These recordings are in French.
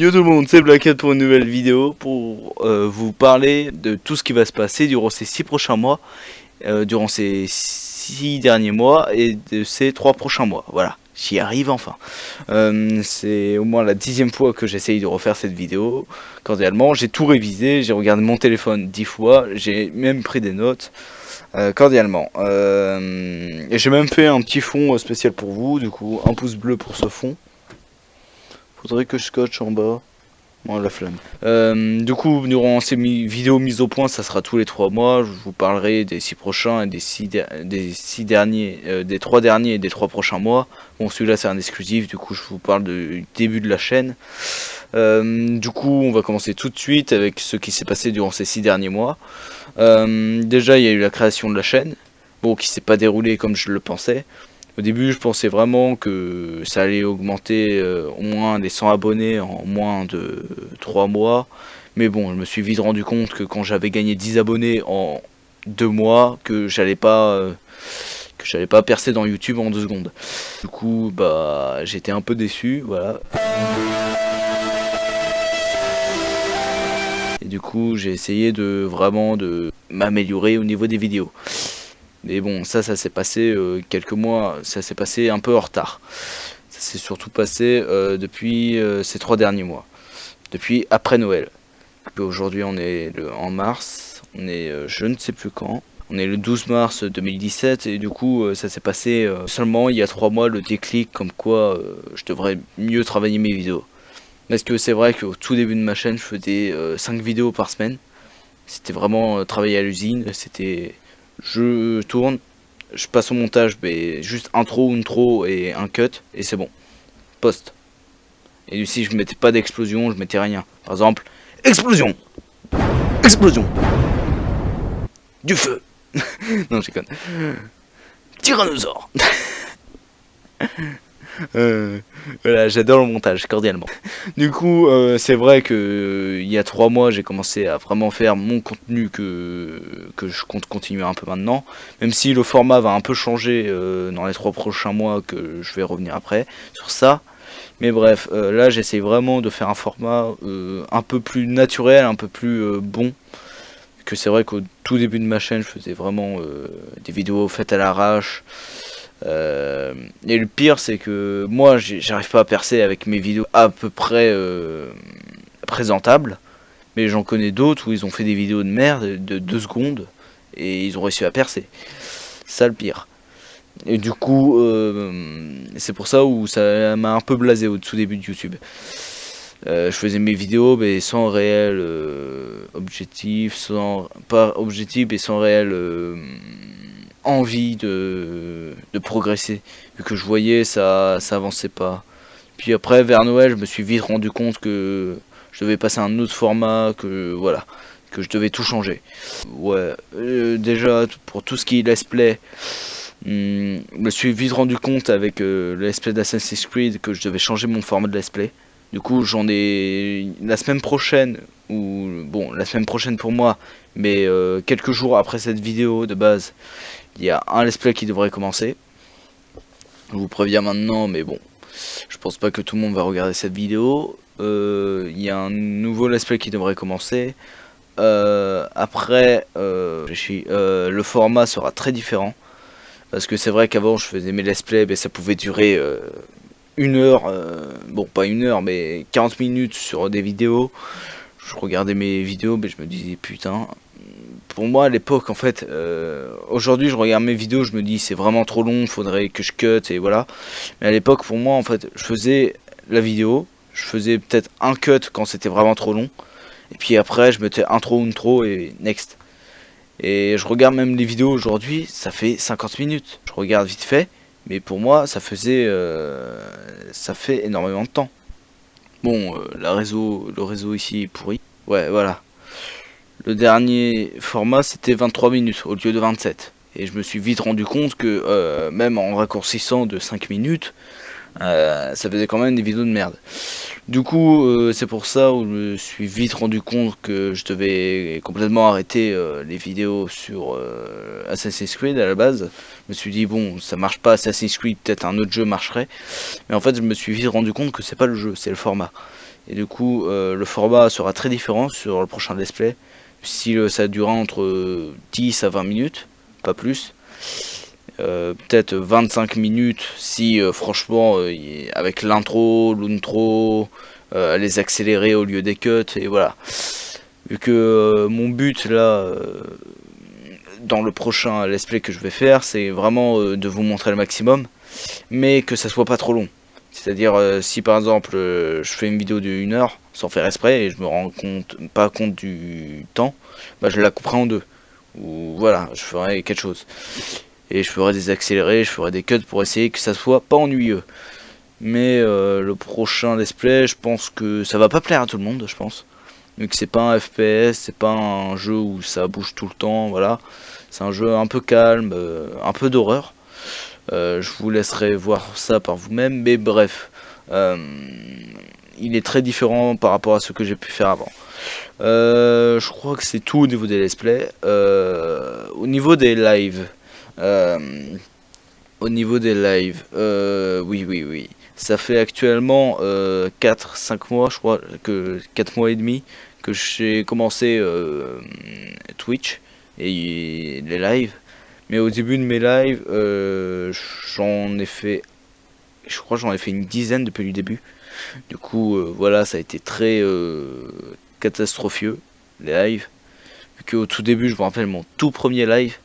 Yo tout le monde, c'est Blackhead pour une nouvelle vidéo pour vous parler de tout ce qui va se passer durant ces 6 prochains mois, durant ces 6 derniers mois et de ces 3 prochains mois. Voilà, j'y arrive enfin. C'est au moins la 10e fois que j'essaye de refaire cette vidéo. Cordialement, j'ai tout révisé, j'ai regardé mon téléphone 10 fois, j'ai même pris des notes. Cordialement. Et j'ai même fait un petit fond spécial pour vous, du coup, un pouce bleu pour ce fond. Faudrait que je scotche en bas. Bon, la flamme. Du coup, durant ces vidéos mises au point, ça sera tous les 3 mois. Je vous parlerai des 6 prochains et des 6 derniers, des 3 derniers et des 3 prochains mois. Bon, celui-là c'est un exclusif. Du coup, je vous parle du début de la chaîne. Du coup, on va commencer tout de suite avec ce qui s'est passé durant ces 6 derniers mois. Déjà, il y a eu la création de la chaîne. Bon, qui s'est pas déroulée comme je le pensais. Au début, je pensais vraiment que ça allait augmenter au moins les 100 abonnés en moins de 3 mois. Mais bon, je me suis vite rendu compte que quand j'avais gagné 10 abonnés en 2 mois, que j'allais pas percer dans YouTube en 2 secondes. Du coup, bah, j'étais un peu déçu, voilà. Et du coup, j'ai essayé de vraiment m'améliorer au niveau des vidéos. Mais bon, ça s'est passé quelques mois, ça s'est passé un peu en retard. Ça s'est surtout passé depuis ces 3 derniers mois. Depuis après Noël. Aujourd'hui on est en mars, on est je ne sais plus quand. On est le 12 mars 2017 et du coup ça s'est passé seulement il y a 3 mois le déclic comme quoi je devrais mieux travailler mes vidéos. Parce que c'est vrai qu'au tout début de ma chaîne je faisais 5 vidéos par semaine. C'était vraiment travailler à l'usine, c'était... Je tourne, je passe au montage, mais juste intro, intro et un cut, et c'est bon. Post. Et si je mettais pas d'explosion, je mettais rien. Par exemple, explosion, explosion, du feu. Non, je déconne. Tyrannosaure. Voilà, j'adore le montage, cordialement. Du coup, c'est vrai que il y a 3 mois, j'ai commencé à vraiment faire mon contenu que je compte continuer un peu maintenant. Même si le format va un peu changer dans les 3 prochains mois, que je vais revenir après sur ça. Mais bref, là, j'essaye vraiment de faire un format un peu plus naturel, un peu plus bon. Que c'est vrai qu'au tout début de ma chaîne, je faisais vraiment des vidéos faites à l'arrache. Et le pire c'est que moi j'arrive pas à percer avec mes vidéos à peu près présentables, mais j'en connais d'autres où ils ont fait des vidéos de merde de 2 secondes et ils ont réussi à percer. Ça le pire. Et du coup c'est pour ça où ça m'a un peu blasé au tout début de YouTube. Je faisais mes vidéos mais sans réel objectif, pas objectif et sans réel envie de progresser, vu que je voyais ça avançait pas. Puis après vers Noël je me suis vite rendu compte que je devais passer à un autre format, que voilà, que je devais tout changer. Ouais, déjà pour tout ce qui est let's play, je me suis vite rendu compte avec le let's play d'Assassin's Creed que je devais changer mon format de let's play. Du coup j'en ai la semaine prochaine, ou bon la semaine prochaine pour moi, mais quelques jours après cette vidéo de base, il y a un let's play qui devrait commencer. Je vous préviens maintenant, mais bon, je pense pas que tout le monde va regarder cette vidéo. Il y a un nouveau let's play qui devrait commencer. Après, le format sera très différent. Parce que c'est vrai qu'avant je faisais mes let's play, mais ça pouvait durer 1 heure, bon pas 1 heure, mais 40 minutes sur des vidéos. Je regardais mes vidéos, mais je me disais putain... Pour moi à l'époque en fait, aujourd'hui je regarde mes vidéos, je me dis c'est vraiment trop long, faudrait que je cut et voilà. Mais à l'époque pour moi en fait, je faisais la vidéo, je faisais peut-être un cut quand c'était vraiment trop long. Et puis après je mettais intro, outro et next. Et je regarde même les vidéos aujourd'hui, ça fait 50 minutes. Je regarde vite fait, mais pour moi ça fait énormément de temps. Bon, le réseau ici est pourri. Ouais voilà. Le dernier format c'était 23 minutes au lieu de 27. Et je me suis vite rendu compte que même en raccourcissant de 5 minutes, ça faisait quand même des vidéos de merde. Du coup c'est pour ça où je me suis vite rendu compte que je devais complètement arrêter les vidéos sur Assassin's Creed à la base. Je me suis dit bon ça marche pas Assassin's Creed, peut-être un autre jeu marcherait. Mais en fait je me suis vite rendu compte que c'est pas le jeu, c'est le format. Et du coup, le format sera très différent sur le prochain let's play. Si ça durera entre 10 à 20 minutes, pas plus. Peut-être 25 minutes si franchement avec l'intro, l'outro, les accélérer au lieu des cuts, et voilà. Vu que mon but là dans le prochain let's play que je vais faire, c'est vraiment de vous montrer le maximum, mais que ça soit pas trop long. C'est-à-dire si par exemple je fais une vidéo de 1 heure sans faire exprès et je me rends pas compte du temps, bah je la couperai en deux. Ou voilà, je ferai quelque chose. Et je ferai des accélérés, je ferai des cuts pour essayer que ça soit pas ennuyeux. Mais le prochain let's play, je pense que ça va pas plaire à tout le monde, je pense. Vu que c'est pas un FPS, c'est pas un jeu où ça bouge tout le temps, voilà. C'est un jeu un peu calme, un peu d'horreur. Je vous laisserai voir ça par vous-même, mais bref. Il est très différent par rapport à ce que j'ai pu faire avant. Je crois que c'est tout au niveau des let's play. Au niveau des lives. Oui. Ça fait actuellement 4-5 mois, je crois, que 4 mois et demi que j'ai commencé Twitch et les lives. Mais au début de mes lives, j'en ai fait, je crois que j'en ai fait une dizaine depuis le début. Du coup, voilà, ça a été très catastrophieux, les lives. Vu qu'au tout début, je me rappelle mon tout premier live,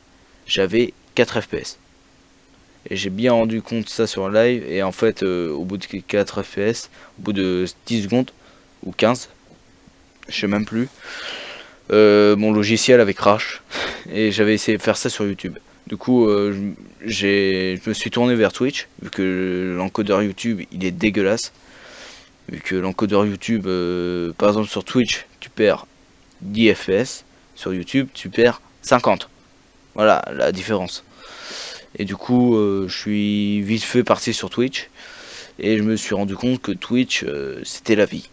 j'avais 4 FPS. Et j'ai bien rendu compte ça sur un live, et en fait, au bout de 4 FPS, au bout de 10 secondes, ou 15, je sais même plus, mon logiciel avait crash, et j'avais essayé de faire ça sur YouTube. Du coup, je me suis tourné vers Twitch, vu que l'encodeur YouTube, il est dégueulasse. Vu que l'encodeur YouTube, par exemple sur Twitch, tu perds 10 FPS, sur YouTube, tu perds 50. Voilà la différence. Et du coup, je suis vite fait parti sur Twitch, et je me suis rendu compte que Twitch, c'était la vie.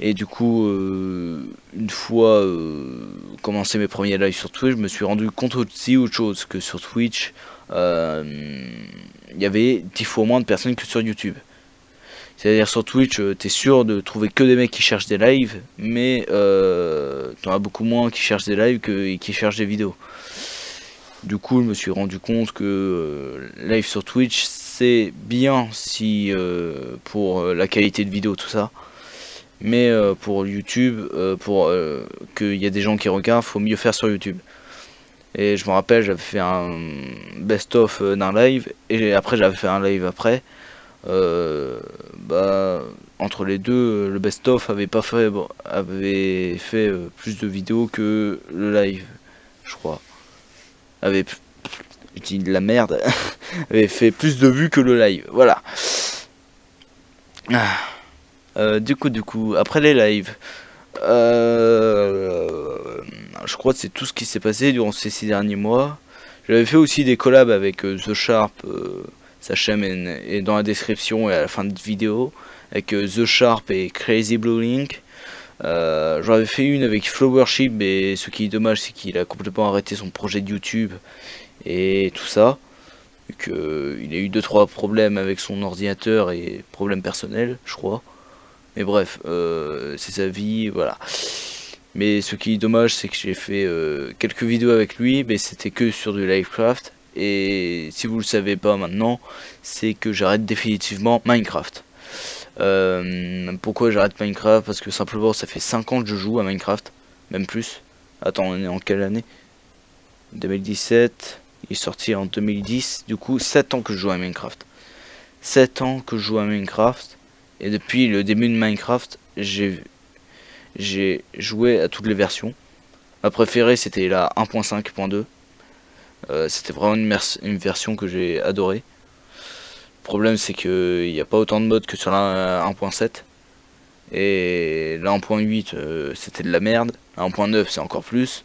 Et du coup, une fois commencé mes premiers lives sur Twitch, je me suis rendu compte aussi autre chose, que sur Twitch, il y avait 10 fois moins de personnes que sur YouTube. C'est-à-dire sur Twitch, t'es sûr de trouver que des mecs qui cherchent des lives, mais t'en as beaucoup moins qui cherchent des lives que qui cherchent des vidéos. Du coup, je me suis rendu compte que live sur Twitch, c'est bien si pour la qualité de vidéo, tout ça. Mais pour YouTube, pour qu'il y ait des gens qui regardent, faut mieux faire sur YouTube. Et je me rappelle, j'avais fait un best-of d'un live, et après j'avais fait un live après. Entre les deux, le best-of avait fait plus de vidéos que le live, je crois. Avait, je dis de la merde, avait fait plus de vues que le live. Voilà. Du coup, après les lives, je crois que c'est tout ce qui s'est passé durant ces 6 derniers mois. J'avais fait aussi des collabs avec The Sharp, sa chaîne est dans la description et à la fin de vidéo, avec The Sharp et Crazy Blue Link. J'en avais fait une avec Flowership, mais ce qui est dommage, c'est qu'il a complètement arrêté son projet de YouTube et tout ça. Vu qu'il a eu 2-3 problèmes avec son ordinateur et problèmes personnels, je crois. Mais bref, c'est sa vie, voilà. Mais ce qui est dommage, c'est que j'ai fait quelques vidéos avec lui, mais c'était que sur du Livecraft. Et si vous le savez pas maintenant, c'est que j'arrête définitivement Minecraft. Pourquoi j'arrête Minecraft? Parce que simplement ça fait 5 ans que je joue à Minecraft, même plus. Attends, on est en quelle année? 2017, il est sorti en 2010, du coup 7 ans que je joue à Minecraft. 7 ans que je joue à Minecraft, et depuis le début de Minecraft, j'ai joué à toutes les versions. Ma préférée c'était la 1.5.2. C'était vraiment une version que j'ai adorée. Le problème c'est que il n'y a pas autant de modes que sur la 1.7. Et la 1.8 c'était de la merde. La 1.9 c'est encore plus.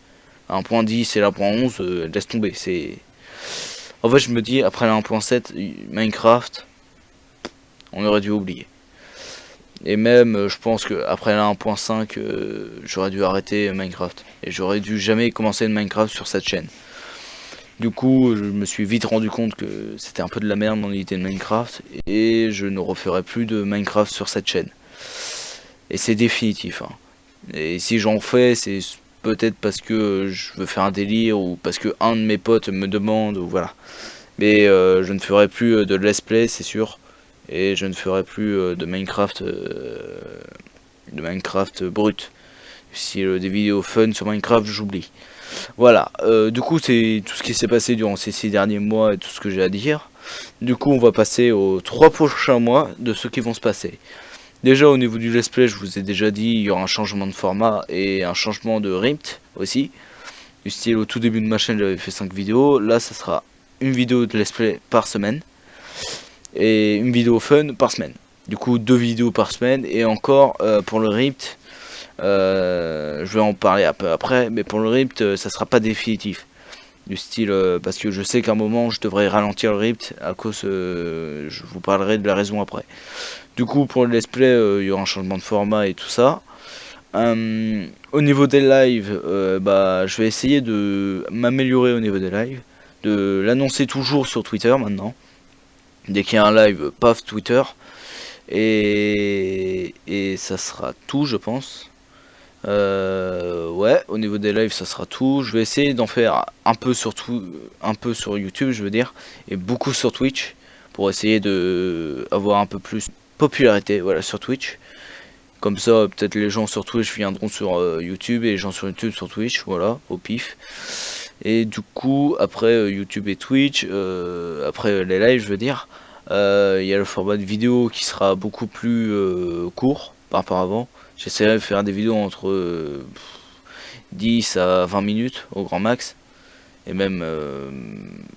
La 1.10 et la 1.11 laisse tomber. En fait je me dis après la 1.7 Minecraft on aurait dû oublier. Et même je pense que après la 1.5 j'aurais dû arrêter Minecraft. Et j'aurais dû jamais commencer de Minecraft sur cette chaîne. Du coup, je me suis vite rendu compte que c'était un peu de la merde mon idée de Minecraft, et je ne referai plus de Minecraft sur cette chaîne. et c'est définitif, hein. Et si j'en fais, c'est peut-être parce que je veux faire un délire ou parce que un de mes potes me demande, ou voilà. Mais je ne ferai plus de let's play, c'est sûr, et je ne ferai plus de Minecraft brut. Si des vidéos fun sur Minecraft, j'oublie. Voilà, du coup c'est tout ce qui s'est passé durant ces 6 derniers mois et tout ce que j'ai à dire. Du coup on va passer aux 3 prochains mois de ce qui vont se passer. Déjà au niveau du let's play, je vous ai déjà dit, il y aura un changement de format et un changement de rythme aussi. Du style, au tout début de ma chaîne j'avais fait 5 vidéos, là ça sera une vidéo de let's play par semaine et une vidéo fun par semaine. Du coup 2 vidéos par semaine, et encore pour le rythme, je vais en parler un peu après, mais pour le rythme ça sera pas définitif. Du style, parce que je sais qu'à un moment je devrais ralentir le rythme à cause, je vous parlerai de la raison après. Du coup pour le let's play il y aura un changement de format et tout ça. Au niveau des lives, bah, je vais essayer de m'améliorer au niveau des lives, de l'annoncer toujours sur Twitter maintenant. Dès qu'il y a un live, paf, Twitter. Et ça sera tout, je pense. Ouais, au niveau des lives, ça sera tout. Je vais essayer d'en faire un peu sur un peu sur YouTube, je veux dire, et beaucoup sur Twitch, pour essayer de avoir un peu plus de popularité, voilà, sur Twitch. Comme ça, peut-être les gens sur Twitch viendront sur YouTube, et les gens sur YouTube sur Twitch, voilà, au pif. Et du coup, après YouTube et Twitch, après les lives, je veux dire, il y a le format de vidéo qui sera beaucoup plus court par rapport à avant. J'essaierai de faire des vidéos entre 10 à 20 minutes au grand max. Et même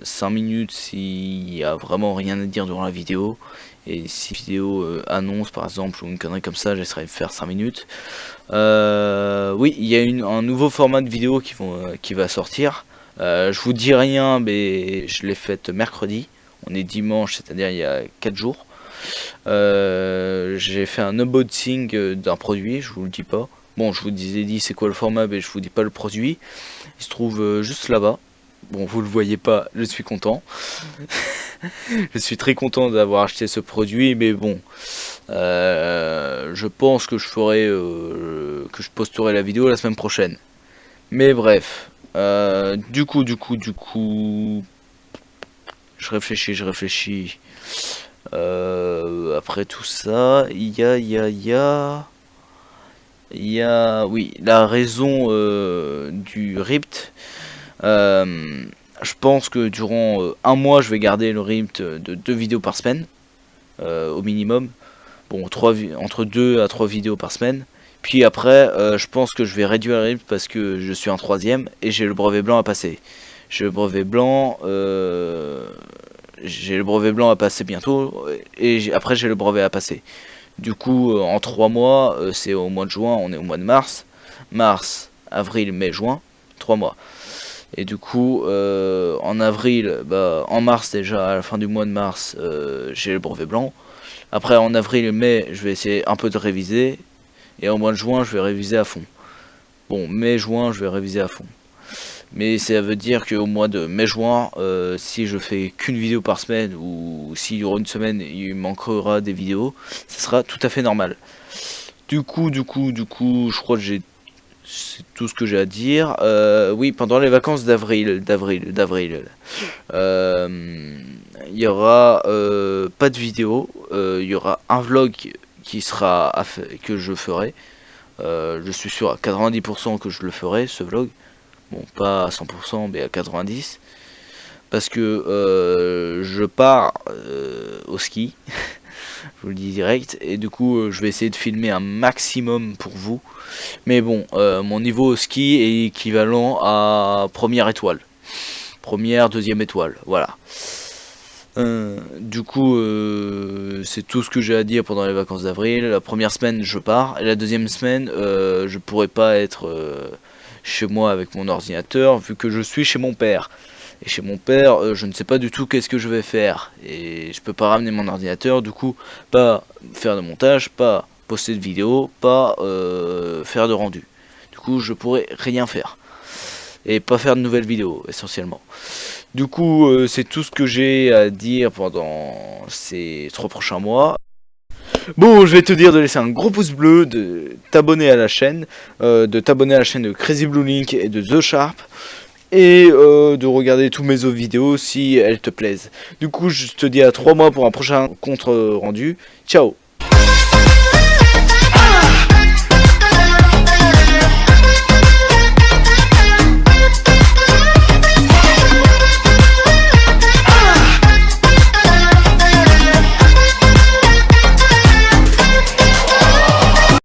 5 minutes s'il y a vraiment rien à dire durant la vidéo. Et si vidéo annonce par exemple ou une connerie comme ça, j'essaierai de faire 5 minutes. Oui, il y a un nouveau format de vidéo qui va sortir. Je vous dis rien, mais je l'ai faite mercredi. On est dimanche, c'est-à-dire il y a 4 jours. J'ai fait un unboxing d'un produit, je vous le dis pas. Bon, je vous ai dit c'est quoi le format, mais je vous dis pas le produit. Il se trouve juste là-bas. Bon, vous le voyez pas, je suis content. Je suis très content d'avoir acheté ce produit, mais bon, je pense que je ferai, que je posterai la vidéo la semaine prochaine. Mais bref, du coup, je réfléchis. Après tout ça, il y a, oui, la raison du RIPT. Je pense que durant un mois, je vais garder le rythme de 2 vidéos par semaine, au minimum. Bon, entre 2 à 3 vidéos par semaine. Puis après, je pense que je vais réduire le rythme parce que je suis en 3ème et j'ai le brevet blanc à passer. J'ai le brevet blanc, à passer bientôt, et après j'ai le brevet à passer. Du coup, en 3 mois, c'est au mois de juin, on est au mois de mars. Mars, avril, mai, juin, 3 mois. Et du coup, en avril, bah, en mars déjà, à la fin du mois de mars, j'ai le brevet blanc. Après, en avril et mai, je vais essayer un peu de réviser. Et en mois de juin, je vais réviser à fond. Bon, mai-juin, je vais réviser à fond. Mais ça veut dire qu'au mois de mai-juin, si je fais qu'une vidéo par semaine, ou s'il y aura une semaine, il manquera des vidéos, ce sera tout à fait normal. Du coup, je crois que c'est tout ce que j'ai à dire. Oui, pendant les vacances d'avril, il y aura pas de vidéo. Il y aura un vlog qui sera que je ferai. Je suis sûr à 90% que je le ferai, ce vlog. Bon, pas à 100%, mais à 90%. Parce que je pars au ski. Je vous le dis direct, et du coup je vais essayer de filmer un maximum pour vous. Mais bon, mon niveau au ski est équivalent à première étoile, première, deuxième étoile, voilà. Du coup c'est tout ce que j'ai à dire pendant les vacances d'avril. La première semaine je pars, et la deuxième semaine je pourrais pas être chez moi avec mon ordinateur vu que je suis chez mon père. Et chez mon père, je ne sais pas du tout qu'est-ce que je vais faire. Et je peux pas ramener mon ordinateur, du coup, pas faire de montage, pas poster de vidéo, pas faire de rendu. Du coup, je pourrais rien faire. Et pas faire de nouvelles vidéos, essentiellement. Du coup, c'est tout ce que j'ai à dire pendant ces 3 prochains mois. Bon, je vais te dire de laisser un gros pouce bleu, de t'abonner à la chaîne, de Crazy Blue Link et de The Sharp, et de regarder tous mes autres vidéos si elles te plaisent. Du coup, je te dis à 3 mois pour un prochain compte rendu. Ciao.